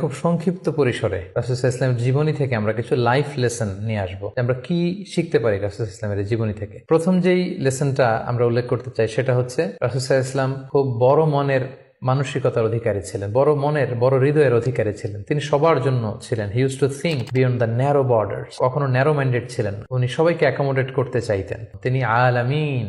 খুব সংক্ষিপ্ত পরিসরে রাসূল সাল্লাল্লাহু আলাইহি ওয়াসাল্লামের জীবনী থেকে আমরা কিছু লাইফ লেসন নিয়ে আসবো। আমরা কি শিখতে পারি রাসূল সাল্লাল্লাহু আলাইহি ওয়াসাল্লামের জীবনী থেকে। প্রথম যেই লেসনটা আমরা উল্লেখ করতে চাই সেটা হচ্ছে রাসূল সাল্লাল্লাহু আলাইহি ওয়াসাল্লাম খুব বড় মনের মানসিকতার অধিকারী ছিলেন, বড় হৃদয়ের অধিকারী ছিলেন। তিনি সবার জন্য ছিলেন। He use to think beyond the narrow borders. কখনো ন্যারো মাইন্ডেড ছিলেন। উনি সবাইকে অ্যাকোমোডেট করতে চাইতেন। তিনি আলামিন,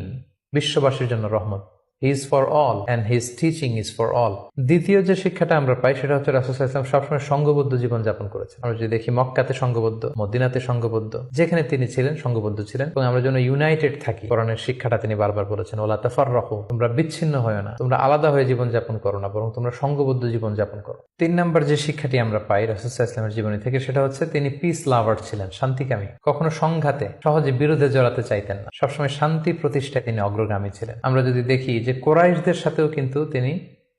বিশ্ববাসীর জন্য রহমত। He is for all and his teaching is for all. দ্বিতীয় যে শিক্ষাটা আমরা পাই সেটা হচ্ছে রাসূল সাল্লাল্লাহু আলাইহি ওয়াসাল্লাম সবসময় সংঘবদ্ধ জীবন যাপন করেছেন। আমরা যদি দেখি মক্কাতে সংঘবদ্ধ, মদিনাতে সংঘবদ্ধ, যেখানে তিনি ছিলেন সংঘবদ্ধ ছিলেন। এবং আমরা যেন ইউনাইটেড থাকি, কোরআনের শিক্ষাটা তিনি বারবার বলেছেন, ওয়ালা তাফাররাকু, তোমরা বিচ্ছিন্ন হয় না, তোমরা আলাদা হয়ে জীবন যাপন করো না, বরং তোমরা সংঘবদ্ধ জীবন যাপন করো। 3 নম্বর যে শিক্ষাটি আমরা পাই রাসূল সাল্লাল্লাহু আলাইহি ওয়াসাল্লামের জীবনী থেকে সেটা হচ্ছে তিনি পিস লাভার ছিলেন, শান্তিকামী। কখনো সংঘাতে সহজে বিরোধে জড়াতে চাইতেন না। সবসময় শান্তি প্রতিষ্ঠায় তিনি অগ্রগামী ছিলেন। আমরা যদি দেখি যে কুরাইশদের সাথেও কিন্তু তিনি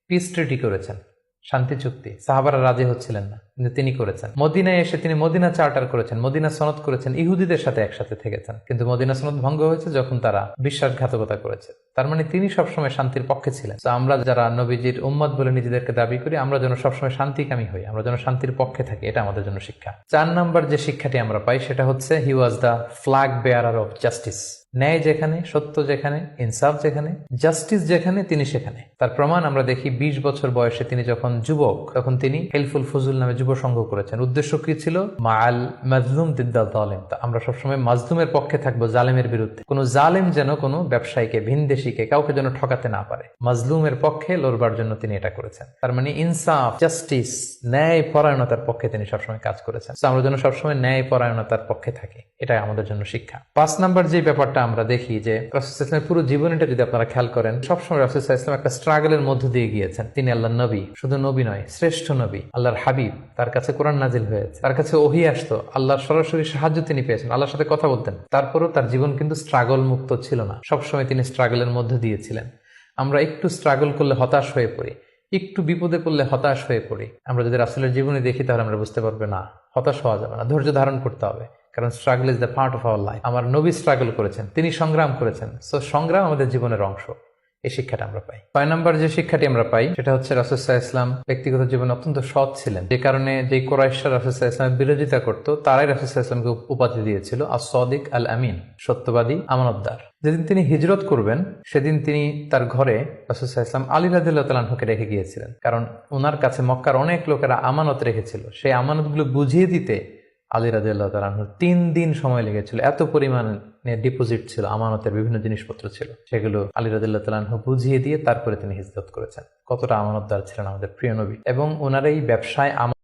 পিস ট্রিটি করেছেন, শান্তি চুক্তি। সাহাবারা রাজি হচ্ছিলেন না, কিন্তু তিনি করেছেন। মদিনায় এসে তিনি মদিনা চার্টার করেছেন, মদিনা সনদ করেছেন, ইহুদিদের সাথে একসাথে থেকেছেন। কিন্তু মদিনা সনদ ভঙ্গ হয়েছে যখন তারা বিশ্বাসঘাতকতা করেছে। তার মানে তিনি সবসময় শান্তির পক্ষে ছিলেন। তো আমরা যারা নবীজির উম্মত বলে নিজেদেরকে দাবি করি, আমরা যেন সবসময় শান্তিকামী হই, আমরা যেন শান্তির পক্ষে থাকি, এটা আমাদের জন্য শিক্ষা। 4 নম্বর যে শিক্ষাটি আমরা পাই সেটা হচ্ছে he was the flag bearer of justice. ন্যায় যেখানে, সত্য যেখানে, ইনসাফ যেখানে, জাস্টিস যেখানে, তিনি সেখানে। তার প্রমাণ আমরা দেখি 20 বছর বয়সে তিনি যখন যুবক, তখন তিনি হেলফুল ফুজুল নামে যুব সংঘ করেছেন। উদ্দেশ্য কি ছিল? মাআল মাজলুম দিদ্দাল জালিম। আমরা সবসময় মাজলুমের পক্ষে থাকবো, জালেমের বিরুদ্ধে। কোনো জালেম যেন কোনো ব্যবসায়ীকে, ভিনদেশীকে, কাউকে যেন ঠকাতে না পারে। মাজলুমের পক্ষে লড়বার জন্য তিনি এটা করেছেন। তার মানে ইনসাফ, জাস্টিস, ন্যায় পরায়ণতার পক্ষে তিনি সবসময় কাজ করেছেন। আমরা যেন সবসময় ন্যায় পরায়ণতার পক্ষে থাকি, এটাই আমাদের জন্য শিক্ষা। 5 নম্বর যে ব্যাপারটা আমরা দেখি যে রাসূল সাল্লাল্লাহু আলাইহি ওয়াসাল্লামের পুরো জীবনটা যদি আপনারা খেয়াল করেন, সবসময় রাসূল সাল্লাল্লাহু আলাইহি ওয়াসাল্লাম একটা স্ট্রাগলের মধ্য দিয়ে গিয়েছেন। তিনি আল্লাহর নবী, শুধু নবী নয়, শ্রেষ্ঠ নবী, আল্লাহর হাবিব। তার কাছে কোরআন নাজিল হয়েছে, তার কাছে ওহী আসতো, আল্লাহর সরাসরি সাহায্য তিনি পেয়েছেন, আল্লাহর সাথে কথা বলতেন। তারপরেও তার জীবন কিন্তু স্ট্রাগল মুক্ত ছিল না। সবসময় তিনি স্ট্রাগলের মধ্য দিয়েছিলেন। আমরা একটু স্ট্রাগল করলে হতাশ হয়ে পড়ি, একটু বিপদে পড়লে হতাশ হয়ে পড়ি। আমরা যদি রাসূলের জীবনে দেখি তাহলে আমরা বুঝতে পারবো না, হতাশ হওয়া যাবে না, ধৈর্য ধারণ করতে হবে। কারণ struggle is the part of our life. আমার নবী স্ট্রাগল করেছেন, তিনি সংগ্রাম করেছেন। সো সংগ্রাম আমাদের জীবনের অংশ। এই শিক্ষাটা আমরা পাই। 6 নম্বর যে শিক্ষাটি আমরা পাই সেটা হচ্ছে রাসূল সাল্লাল্লাহু আলাইহি ওয়াসাল্লাম ব্যক্তিগত জীবনে অত্যন্ত সৎ ছিলেন। যে কারণে যে কুরাইশরা রাসূল সাল্লাল্লাহু আলাইহি ওয়াসাল্লামের বিরোধিতা করত, তারাই রাসূল সাল্লাল্লাহু আলাইহি ওয়াসাল্লামকে উপাধি দিয়েছিল আস-সাদিক আল আমিন, সত্যবাদী, আমানতদার। যেদিন তিনি হিজরত করবেন সেদিন তিনি তার ঘরে রাসূল সাল্লাল্লাহু আলাইহি ওয়াসাল্লাম আলী রাদিয়াল্লাহু তাআলা আনহুকে রেখে গিয়েছিলেন। কারণ ওনার কাছে মক্কার অনেক লোকেরা আমানত রেখেছিল। সেই আমানতগুলো বুঝিয়ে দিতে আলী রাদিয়াল্লাহু তাআলা আনহু 3 দিন সময় লেগেছিল। এত পরিমাণে ডিপোজিট ছিল, আমানতের বিভিন্ন জিনিসপত্র ছিল, সেগুলো আলী রাদিয়াল্লাহু তাআলা আনহু বুঝিয়ে দিয়ে তারপরে তিনি হিজরত করেছেন। কতটা আমানতদার ছিলেন আমাদের প্রিয় নবী। এবং ওনার এই ব্যবসায়